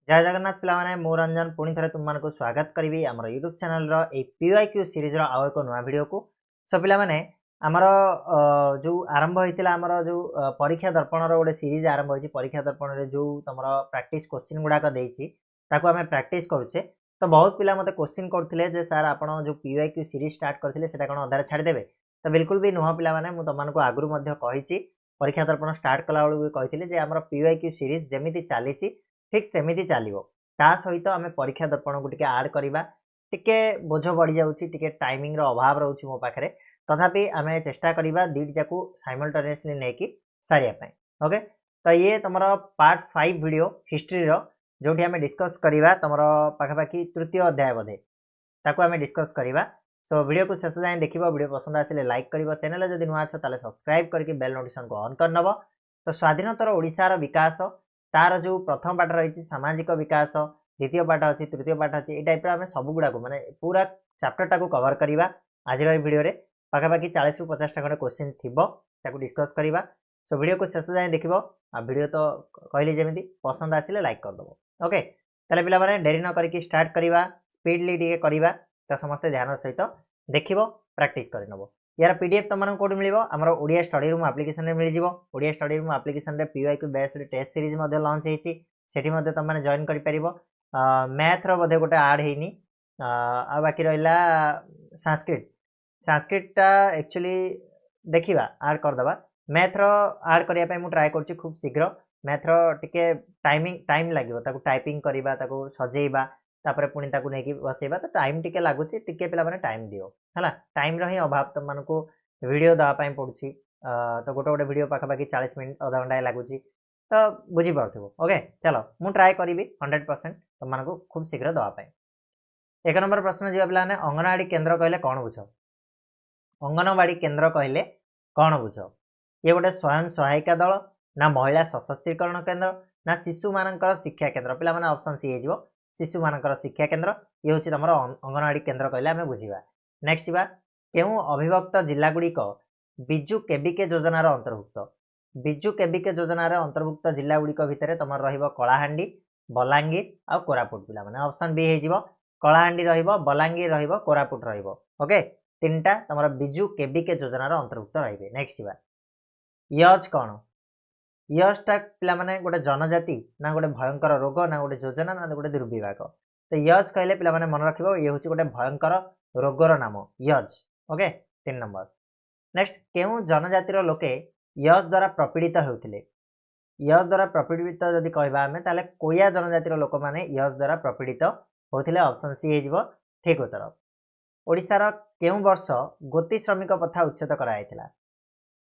जय जगन्नाथ पिलाने मु रंजन पुणी थे तुम मानक स्वागत करी आम यूट्यूब चैनल पीवाईक्यू सीरीज आउ एक नुआ भिड को सो पे आमर जो आरंभ होता आमर जो परीक्षा दर्पण गोटे सीरीज आरंभ हो परीक्षा दर्पण जो तुम प्रैक्टिस क्वेश्चन गुड़ाक आम प्रैक्टिस करुचे तो बहुत पिला मत क्वेश्चन करते सार आप जो पीवाईक्यू सीरीज स्टार्ट करते अधार छाड़देवे तो बिल्कुल भी नुह पिलाने मुझे तुमको आगुरी कही परीक्षा दर्पण स्टार्ट कला बेलू कही आम पीवाईक्यू सीरीज जमी चली ठीक सेमती चलो ता सहित आम परीक्षा दर्पण को आड करवा टिके बोझ बढ़ी जाऊँगी टाइमिंग अभाव रोचे मो पाखे तथापि आम चेष्टा करवा दुईटा को साइमल्टेनियसली नहीं सारे ओके तो ये तुम पार्ट 5 वीडियो हिस्ट्री जो आम डिस्कस करवा तुम पाखापाखि तृतीय अध्याय बोधे ताकू आम डिस्कस करवा सो वीडियो को शेष जाए देख वीडियो पसंद आसिले लाइक कर चैनल जब नुआ अच्छे सब्सक्राइब करके बेल नोटिफिकेशन को ऑन करनब तो स्वाधीनतर ओडिशार विकास तार जो प्रथम पाठ रही सामाजिक विकास द्वितीय पाठ अच्छी तृतीय पाठ अच्छी टाइप आम सब गुड़ाक माने पूरा चैप्टर टाक कवर करवा आज वीडियो रे पाखापाखि 40 ରୁ 50 खंडे क्वेश्चन थी डिस्कस करवा सो वीडियो को शेष जाए देख वीडियो तो कहली जमी पसंद आसिले लाइक करदेव ओके ताले पिला माने डेरी न करके स्टार्ट करवा स्पीडली टिके करवा तो समस्ते ध्यान सहित देख प्रैक्टिस करनब यार पीडीएफ तुम कौट मिल आम ओडिया स्टडी रूम एप्लिकेशन मिल जाव ओडिया स्टडी रूम एप्लिकेशन रे PYQ based test series launch होती तुम जॉइन कर मैथ रोधे गोटे आड होनी आ बाकी रहा संस्कृत संस्कृतटा एक्चुअली देखा आड करदे मैथ आड करने ट्राए कर खूब शीघ्र मैथ टे टाइम लगे टाइपिंग करवा सजेवा तापर पुणी नहीं बसैबा तो टाइम टिके लगुच टिके पे टाइम दियो है टाइम रही अभाव तुम मानक वीडियो देवाई पड़ी तो गोटे गोटे वीडियो पाखापाखि 40 मिनट अधा घंटा लगुच तो बुझीपे ओके चलो मुझे ट्राए करी 100% तुम मानक खूब शीघ्र देवाई। एक नंबर प्रश्न जी पे अंगनवाड़ी केन्द्र कहले कौन बुझ अंगनवाड़ी केन्द्र कहले कौन बुझ ये गोटे स्वयं सहायिका दल ना महिला सशक्तिकरण केन्द्र ना शिशु मान शिक्षा केन्द्र पे ऑप्शन सी हो शिशु मान शिक्षा केन्द्र ये हूँ तुम अंगनवाड़ी केन्द्र कहले आम बुझा नेक्स्ट जा क्यों अविभक्त जिलागुड़िक विजु केबीके योजनार अंतर्भुक्त विजु केबीके योजनार अंतर्भुक्त जिलागुड़िक भितर तुम रलाहांडी बलांगीर आ कोरापुट पिला माने ऑप्शन बी हो कलाहांडी बलांगीर कोरापुट ओके तीनटा तुम विजु केबीके योजनार अंतर्भुक्त रही। नेक्स्ट जा यज कौन यजटा पिला माने गोटे जनजाति ना गोटे भयंकर रोग ना गोटे योजना ना गोटे दुर्विभाग तो यज कहले पिला माने मन रखिबो ये होची गोटे भयंकर रोगर नाम यज ओके 3 नंबर। नेक्स्ट केउ जनजातिर लोके यज द्वारा प्रपीड़ित होउथिले यज द्वारा प्रपीड़ित जदि कहबा आमे ताले कोया जनजातिर लोक माने यज द्वारा प्रपीड़ित होउथिले ऑप्शन सी हेजिबो ठीक उत्तर। ओडिसार केउ वर्ष गोती श्रमिक प्रथा उच्छेद कराइथिला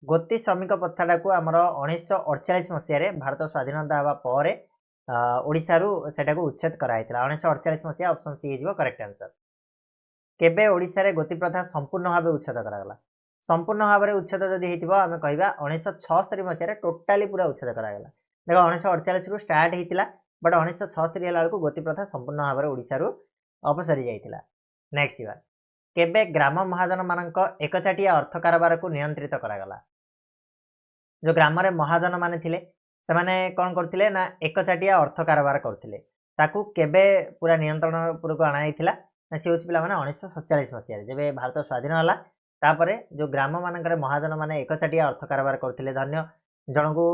गोती श्रमिक प्रथाटा को आमर 1948 मसीह भारत स्वाधीनता हवा पर ओडिशारू सेटा को उच्छेद कराइथिला 1948 मसीहा ऑप्शन सी हेजिबो करेक्ट आंसर। केबे ओडिसा रे गोती प्रथा संपूर्ण भाव उच्छेद करागला संपूर्ण भाव में उच्छेद जदि होइतिबो आमे कहबा 1976 मसीह टोटाली पूरा उच्छेद करागला देखो 1948 रु स्टार्ट होइतिला बट 1976 हेला को गोती प्रथा संपूर्ण भाव में ओडिशारू अपसरी जाइतिला। नेक्स्ट बार केबे ग्राम महाजन मानक एकचाटिया अर्थ कारबार को नियंत्रित करागला जो ग्राम रे महाजन माने थिले से माने कौन करथिले ना एकचाटिया अर्थ कारबार करथिले ताकू केबे पूरा नियंत्रण पूर्वक आणाइथिला ना सी होछि पिला माने 1947 मसीह जेबे भारत स्वाधीन होला तापरे जो ग्राम मानकर महाजन माने एकचाटिया अर्थ कारबार करथिले धन्य जन को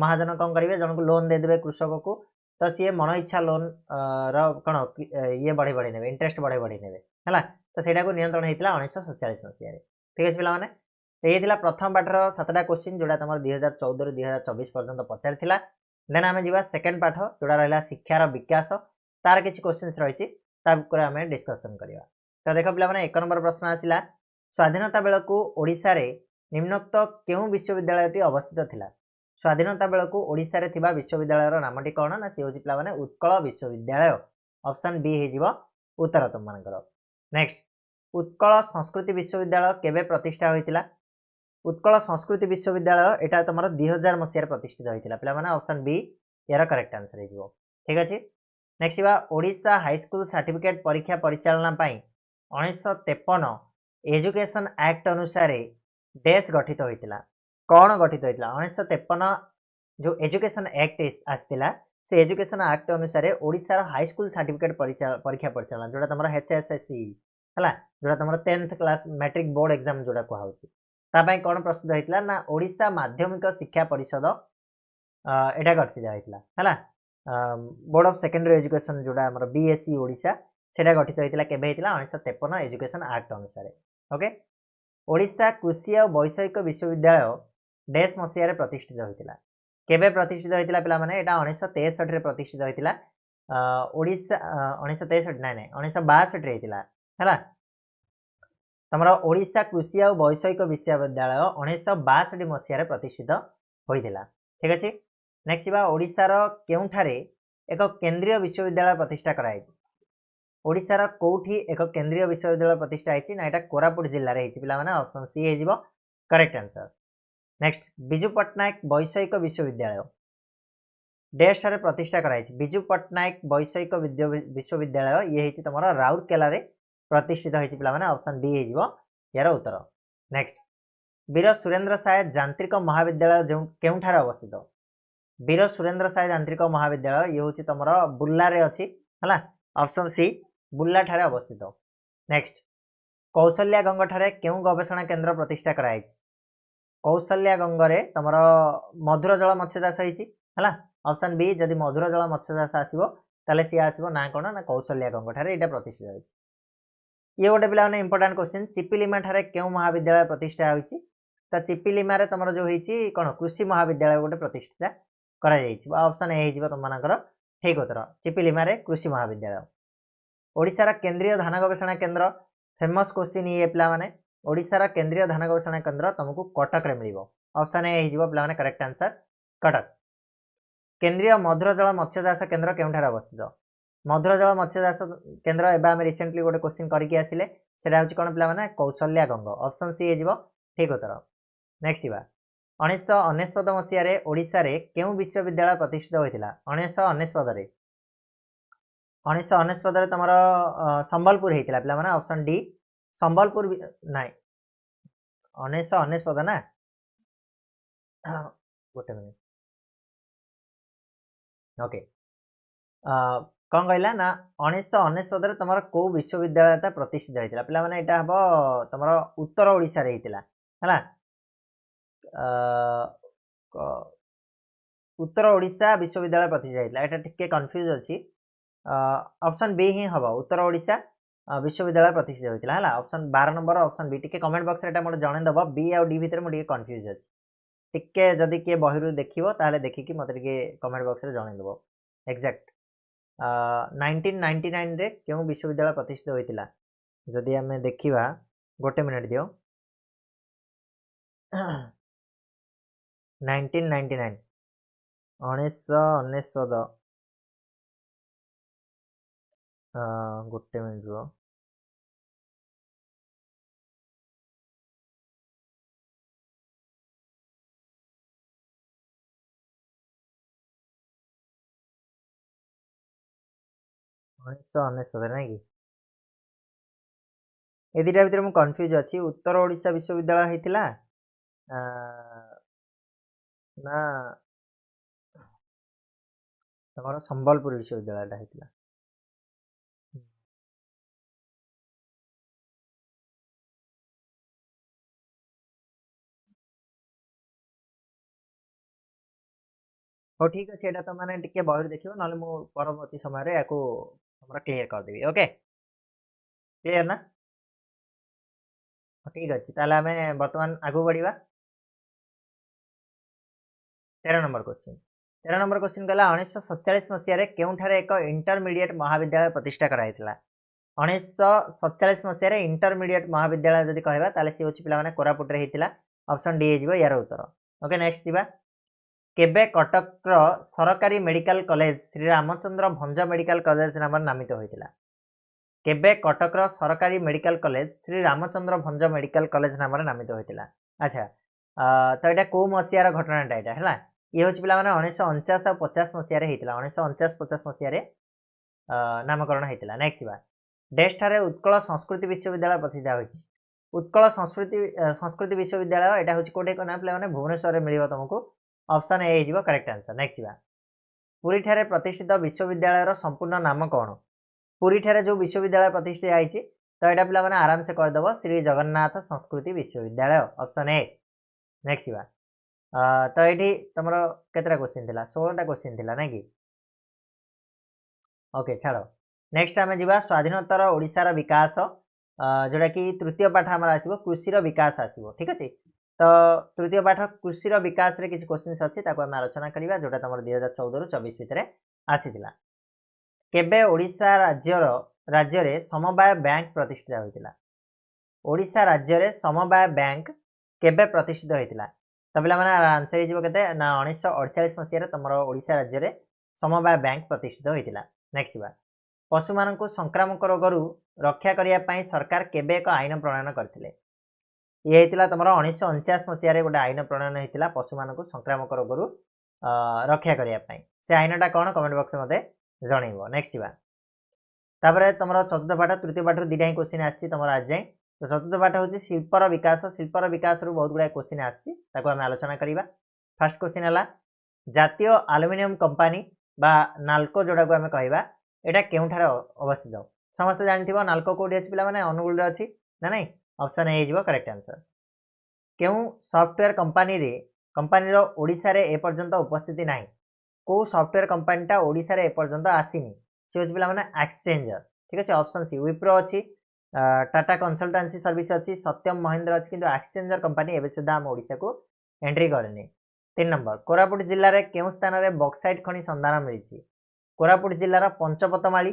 महाजन कौन करेंगे जन को लोन देदेवे कृषक को तो सी मन इच्छा लोन कौन ये बढ़े बढ़े ने इंटरेस्ट बढ़े बढ़े ने है तो सहीटा को नियंत्रण होता 1947 मसीह ठीक है पिला तो ये प्रथम पाठर 7टा क्वेश्चन जोड़ा तुम 2014 ରୁ 2024 पर्यंत पचारि देन आम जा सेकेंड पाठ जोड़ा रहा शिक्षार विकास तार किसी क्वेश्चन रही आम डिस्कसन करवा। तो देख पे 1 नंबर प्रश्न आसला स्वाधीनता बेलू ओडिशा रे निम्नोक्त केउं विश्वविद्यालय अवस्थित थिला स्वाधीनता बेलू ओडिशा रे थिबा विश्वविद्यालय नामटी कौन ना सी हूँ पे उत्कल विश्वविद्यालय ऑप्शन बी हो उत्तर तुम मानकर। नेक्स्ट उत्कल संस्कृति विश्वविद्यालय केबे प्रतिष्ठा होइतिला उत्कल संस्कृति विश्वविद्यालय एटा तुम 2000 मसीह प्रतिष्ठित होइतिला पिला माने ऑप्शन बी यार करेक्ट आंसर हो ठीक अच्छे। नेक्स्ट बा ओडिशा हाईस्कूल सर्टिफिकेट परीक्षा परिचालना 1953 एजुकेशन एक्ट अनुसार डेस गठित होइतिला कौन गठित होइतिला 1953 जो एजुकेशन एक्ट आसतिला से एजुकेशन एक्ट अनुसार ओडिशा रो हाई स्कूल सर्टिफिकेट परीक्षा परिचालन जोटा तुम HSSC है जोटा तुम 10th class matric board exam जोटा कहुई कौन प्रस्तुत होता ना ओडिशा माध्यमिक शिक्षा परिषद एटा गठित होता है बोर्ड ऑफ सेकेंडरी एजुकेशन जोटा आम BSc ओडिशा सेटा गठित होता केबे होता 1953 एजुकेशन एक्ट अनुसार ओके। ओडिशा कृषि और वैषयिक विश्वविद्यालय डैश मसीह प्रतिष्ठित होता केबे प्रतिष्ठित होता पिला माने एटा 1963 रे प्रतिष्ठित होता ओडिशा 1963 नाइ नाइ 1962 रे होता है तमरा ओडिशा कृषि और वैषयिक विश्वविद्यालय 1962 मसीह प्रतिष्ठित होता ठीक अच्छे। नेक्स्ट बा ओडिशा रो केउठारे एक केंद्रीय विश्वविद्यालय प्रतिष्ठा कराई ओडिशा रो कोठी एक केंद्रीय विश्वविद्यालय प्रतिष्ठा होइछि ना एटा कोरापुट जिल्ला रे होइछि पिला माने ऑप्शन सी हे जिवो correct answer. Next Biju Patnaik वैषयिक विश्वविद्यालय डैश रे प्रतिष्ठा कराई बिजू पट्टनायक वैषयिक विश्वविद्यालय ये होइछि तमरा राउरकेला रे प्रतिष्ठित होइछि पिला माने ऑप्शन डी हे जिवो यार उत्तर। नेक्स्ट वीर सुरेंद्र साय यांत्रिक महाविद्यालय जो केउठारे अवस्थित वीर सुरेंद्र साय यांत्रिक महाविद्यालय ये होछि तमरा बुल्ला रे अछि हला ऑप्शन सी बुल्ला ठारे अवस्थित। नेक्स्ट कौशल्या गंग ठारे केउ गवेषणा केंद्र प्रतिष्ठा कराई कौशल्या गंगरे तमर मधुर जल मत्स्य चाष होइछि हला ऑप्शन बी जदि मधुर जल मत्स्य चाष आसीबो ताले सी आसीबो ना कोन ना कौशल्या गंग ठारे एटा प्रतिष्ठित होइछि। ये गोटे पिला माने इंपोर्टेंट क्वेश्चन चिपिलिमा ठारे केउ महाविद्यालय प्रतिष्ठा होइछि त चिपिलिमा रे तमर जो होइछि कोन कृषि महाविद्यालय गोटे प्रतिष्ठा करा जाइछि ऑप्शन ए हिजिबो तुम मानकर ठीक उत्तर चिपिलिमा रे कृषि महाविद्यालय। ओडिशा रा केंद्रीय धान गवेषणा केंद्र फेमस क्वेश्चन ये पिला माने ओडिशा रा केंद्रीय धान गवेषणा केंद्र तुमको कटक रे मिलिबो ऑप्शन ए हिजिबो पिला माने करेक्ट आंसर कटक। केंद्रीय मधुर जल मत्स्य चाष केंद्र केउठारे अवस्थित मधुर जल मत्स्य चाष केंद्र एबा हम रिसेंटली गोटे क्वेश्चन करके आसिले सेटा होछि कोन पिला माने कौशल्या गंग ऑप्शन सी हिजिबो ठीक उत्तर। नेक्स्ट बा 1999 मसीह ओडिशा रे केउ विश्वविद्यालय प्रतिष्ठित होइतिला 1999 रे 1999 रे तमरो संबलपुर हेतिला पिला माने ऑप्शन डी संबलपुर नाइ 1999 ना गोटे मिनिट ओके कौन कहला ना 1999 रे तमरो को विश्वविद्यालय प्रतिष्ठित होइतिला पिला माने एटा हबो तमरो उत्तर ओडिशा रे हेतिला हला उत्तर ओडिशा विश्वविद्यालय प्रतिष्ठित होइतिला एटा टिके कंफ्यूज अछि ऑप्शन बी ही हबो उत्तर ओडिशा विश्वविद्यालय प्रतिष्ठित होइतिला हला ऑप्शन 12 नंबर ऑप्शन बी टिके कमेंट बॉक्स रे एटा मोर जणे दबो बी आ डी भीतर मो टिके कंफ्यूज अछि टिके जदी के बहिरु देखिबो ताले देखि कि मते टिके कमेंट बॉक्स रे जणे दबो एग्जैक्ट 1999 रे केउ विश्वविद्यालय प्रतिष्ठित होइतिला जदी हमें देखिबा गोटे मिनिट दियो 1999 1999 गोटे मिनिट रो नहीं कि ए दुटा भितर मुझे कन्फ्यूज अच्छी उत्तर ओडिशा विश्वविद्यालय होइतिला ना तमरो संबलपुर विश्वविद्यालय होइतिला हो ठीक अच्छे एटा तो माने टिके बहिर देखिबो नले मु परवर्ती समय रे याको हमरा क्लियर कर देबी ओके क्लियर ना ठीक अच्छे ताले हमें वर्तमान आगु बढ़िबा 13 नंबर क्वेश्चन 13 नंबर क्वेश्चन कहला 1947 मसीह रे केउठारे एक इंटरमीडिएट महाविद्यालय प्रतिष्ठा कराइतिला 1947 मसीह रे इंटरमीडिएट महाविद्यालय जदी कहबा ताले सी होछि पिला माने कोरापुट रे हितिला ऑप्शन डी हे जिवो यार उत्तर ओके। नेक्स्ट जिबा केबे कटक रो सरकारी medical college Shri Ramachandra Bhanj medical college नाम नामित होइतिला केबे कटक रो सरकारी medical college Shri Ramachandra Bhanj medical college नाम नामित होइतिला अच्छा तो एटा को मसीहार घटनाटा एटा हैला ये होछि पिला माने 1949 और 50 मसीहा रे हेतिला 1949 50 मसीहा रे नामकरण हेतिला। नेक्स्ट बा डेस्ट ठारे उत्कल संस्कृति विश्वविद्यालय प्रतिष्ठा होछि उत्कल संस्कृति विश्वविद्यालय एटा होछि कोठे कोना पिला माने भुवनेश्वर रे मिलिबो तुमको ऑप्शन ए हिजिबो करेक्ट आंसर। नेक्स्ट बा पुरी ठारे प्रतिष्ठित विश्वविद्यालय संपूर्ण नाम कौन पुरी ठारे जो विश्वविद्यालय प्रतिष्ठित है तो यहाँ पे आराम से करदेव श्री जगन्नाथ संस्कृति विश्वविद्यालय ऑप्शन ए नेक्स्ट तो ये तुम केतटा क्वेश्चन थिला 16टा क्वेश्चन थिला ना कि ओके छाड़ नेक्स्ट आम जा स्वाधीनोत्तर ओडिशार विकास जोटा कि तृतीय पाठ आम आसो कृषि विकास आसो ठीक अच्छे तो तृतीय पाठ कृषि विकास रे किसी क्वेश्चन अच्छी आम आलोचना करवा जोटा तुम 2014 ରୁ 24 भितर आसीथिला केबे ओडिशा राज्य रे समवाय बैंक प्रतिष्ठित होइतिला ओडिशा राज्य रे समवाय बैंक केबे प्रतिष्ठित होइतिला तो पिला माने आंसर हिजो केते ना 1948 मसिया रे तमरो ओडिशा राज्य रे समवाय बैंक प्रतिष्ठित होइतिला नेक्स्ट बा पशु मानकु संक्रामक रोगरु रक्षा करिया पई सरकार केबे एक आईन प्रणयन करथिले ये हेतिला तमरो 1949 मसिया रे गोटे आईन प्रणयन हेतिला पशु मानकु संक्रामक रोगरु रक्षा करिया पई से आईनटा कोन कमेंट बॉक्स मते जणैबो नेक्स्ट बा तापरे तमरो चतुर्थ पाठ तृतीय पाठ दुईटा ही क्वेश्चन आछि तमरो आज जाय तो चतुर्थ पाठ होछि शिल्पर विकास रु बहुत गुडा क्वेश्चन आछि ताको हम आलोचना करिबा फर्स्ट क्वेश्चन हला जातीय एल्युमिनियम कंपनी बा नाल्को जोडा को हम कहबा एटा केउठारे अवस्थित समस्त जानिथिबो नाल्को कोडी अछि पिला माने अनुगुल रे अछि ना नहीं ऑप्शन ए हिजबो करेक्ट आंसर केउ सॉफ्टवेयर कंपनी रो ओडिसा रे ए पर्यंत उपस्थिति नाही को सॉफ्टवेयर कंपनीटा ओडिसा रे ए पर्यंत आसीनी से होछि पिला माने एक्सचेंजर ठीक अछि ऑप्शन सी विप्रो अछि टाटा कंसल्टेंसी सर्विस अछि सत्यम महेंद्र अछि किंतु एक्सचेंजर कंपनी एबे सुद्धा हम ओडिसा को एंट्री करनी 3 नंबर कोरापुट जिल्ला रे केउ स्थान रे बॉक्साइट खनि संधान मिलिछि कोरापुट जिल्लार पंचपतमाली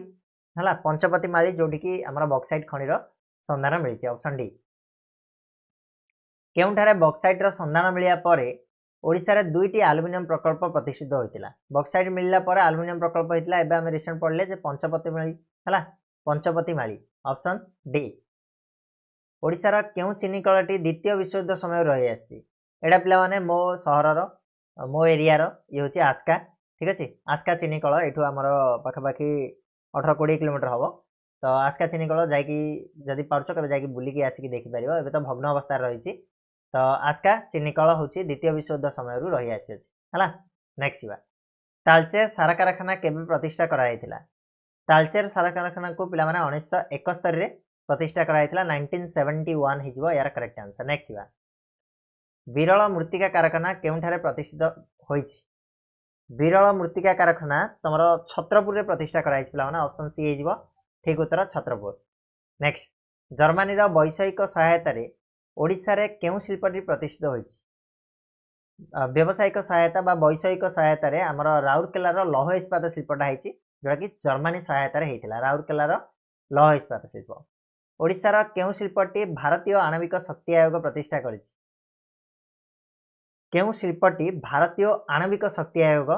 हला पंचपतिमाली जोटी की हमर बॉक्साइट खनि रो संधान मिलिछि ऑप्शन डी केउठारे बॉक्साइट रो संधान मिलिया परे ओडिसा रे दुईटी एल्युमिनियम प्रकल्प प्रतिष्ठित होइतिला बॉक्साइट मिलला परे एल्युमिनियम प्रकल्प होइतिला एबे हम रिसेंट पढले जे पंचपतिमाली हला पंचपतिमाली ऑप्शन डी ओडिसा रो केउ चीनी कलटी द्वितीय विश्वयुद्ध समय रहि आछि एडा पिला माने मो शहर रो मो एरिया रो ये होछि आस्का ठीक अछि आस्का चीनी कल एठू हमर पाखापाखि 18-20 किलोमीटर हबो तो आस्का चीनी कल जाइकी जदि पारछो कबे जाइकी बुली की आसी की देखि परिबो एबे तो भग्न अवस्था रहिछि तो आस्का चीनी कल होछि द्वितीय विश्वयुद्ध समय रु रहि आसी अछि हला नेक्स्ट बा तालचेर सारा कारखाना केबे प्रतिष्ठा कराइथिला तालचेर सारा कारखाना को पिला माने 1971 रे प्रतिष्ठा कराइथिला 1971 हिजबो यार करेक्ट आंसर नेक्स्ट बा विरल मृत्तिका कारखाना केउठारे प्रतिष्ठित होइछि विरल मृत्तिका कारखाना तमरो छत्रपुर रे प्रतिष्ठा कराइछ पिला माने ऑप्शन सी हिजबो ठीक उत्तर छत्रपुर नेक्स्ट जर्मनी रो वैषयिक सहायता रे ओडिसा रे केउ शिल्पटी प्रतिष्ठित होइछि व्यावसायिक सहायता बा वैषयिक सहायता रे हमर राउरकेला रो लौह इस्पात शिल्पटा हैछि जोटा कि जर्मनी सहायता रे हेतिला राउरकेला रो लौह इस्पात शिल्प ओडिसा रो केउ शिल्पटी भारतीय आणविक शक्ति आयोग प्रतिष्ठा करिछि केउ शिल्पटी भारतीय आणविक शक्ति आयोग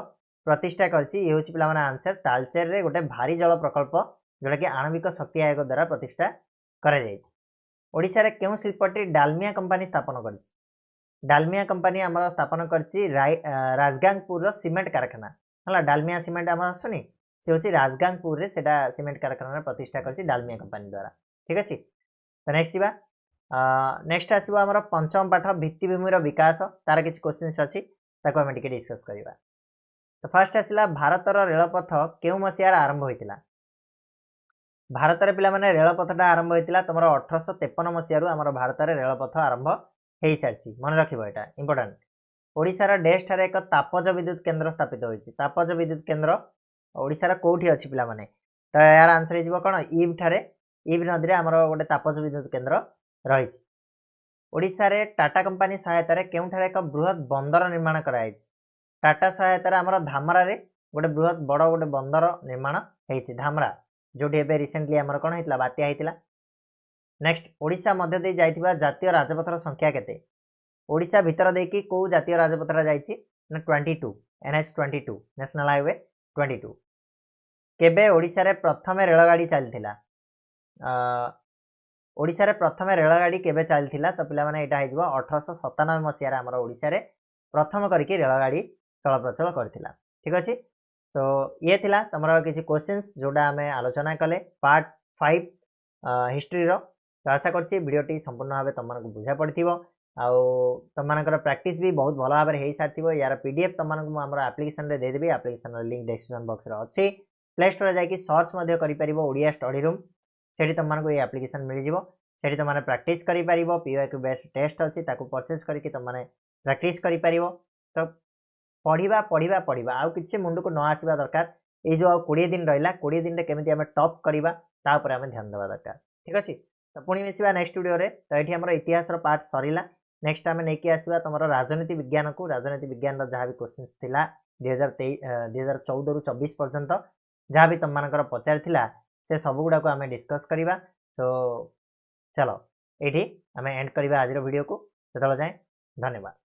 प्रतिष्ठा करछि ये होछि पिला माने आंसर तालचेर रे गोटे भारी जल प्रकल्प जोटा कि आणविक शक्ति आयोग द्वारा प्रतिष्ठा करा जायछि ओडिसा रे केउ शिल्पटी डालमिया कंपनी स्थापन करछि डालमिया कंपनी हमर स्थापन करछि राजगांगपुर रो सीमेंट कारखाना हला डालमिया सीमेंट हमर सुनी से होछि राजगांगपुर रे सेटा सीमेंट कारखाना प्रतिष्ठा करछि डालमिया कंपनी द्वारा ठीक अछि तो नेक्स्ट बा नेक्स्ट आसीबो हमर पंचम पाठ भित्तिभूमि रो विकास तार किछ क्वेश्चंस अछि ताको हम टिके डिस्कस करिबा तो फर्स्ट आसिला भारत रो रेलपथ केउ मसियार आरंभ होइतिला भारत रे पिला माने रेलपथटा आरंभ होइतिला तमरो 1853 मसिया रु हमर भारत रे रेलपथ आरंभ हेइ सारछि मन रखिबो एटा इंपोर्टेंट ओडिसा रो डेस्ट रे एक तापज विद्युत केंद्र स्थापित होइछि तापज विद्युत केंद्र ओडिसा रो कोठी अछि पिला माने तो यार आंसर हिजबो कोन ईव ठारे ईव नदी रे हमर गोटे तापज विद्युत केंद्र रहिछि ओडिसा रे टाटा कंपनी सहायता रे केउठारे एक बृहत बंदर निर्माण कराइछि टाटा सहायता रे हमर धामरा रे गोटे बृहत बड़ गोटे बंदर निर्माण हेछि धामरा जोटी एबे रिसेंटली हमर कोन हेतला बात्या हेतला नेक्स्ट ओडिसा मध्य दे जाइथिबा जातीय राजपथर संख्या केते ओडिसा भीतर देकी को जातीय राजपथरा जाइछि ना 22 NH22 नेशनल हाईवे 22 केबे ओडिसा रे प्रथम रेलगाड़ी चलथिला ओडिसा रे प्रथम रेलगाड़ी केबे चलथिला तो पिला माने एटा हेजबो 1897 मसिया रे हमर ओडिसा रे प्रथम करके रेलगाड़ी चलप्रचल करथिला ठीक अछि तो ये थिला तमरा किछि क्वेश्चंस जोडा हमें आलोचना कले पार्ट 5 हिस्ट्री रो तो आशा करछि वीडियोटी संपूर्ण भाबे तमनको बुझा पड़थिबो आउ तुम मानकर प्रैक्टिस भी बहुत भल भाव हो सारी थो यार पीडीएफ तुम आम आप्लिकेसन रे देदेवी आप्लिकेसन लिंक डिस्क्रिप्शन बॉक्स रे अच्छी प्ले स्टोर जाकि सर्च कर ओडिया स्टडी रूम से तुमको ये आप्लिकेसन मिल जाव से तुमने प्रैक्टिस कर पीवाईक्यू बेस्ट टेस्ट अच्छी परचेज करके तुमने प्रैक्टिस कर तो पढ़ा पढ़ा पढ़ा आउ कि मुंड को न आसवा दरकार ये जो 20 दिन रहा 20 दिन में केमी आम टप करवा आम ध्यान देवा दरकार ठीक अच्छे तो पुणी मिसवा नेक्स्ट वीडियो रे तो ये आम इतिहास पार्ट सरला नेक्स्ट आम नहीं आसवा तुम राजनीति विज्ञान को राजनीति विज्ञान जहाँ भी क्वेश्चन था 2014 रु 24 पर्यंत जहाँ भी तुम मानकर पचार से सब गुड़ाक आम डिस्कस करवा तो चलो ये आम एंड करवा आज वीडियो को तो जाए धन्यवाद।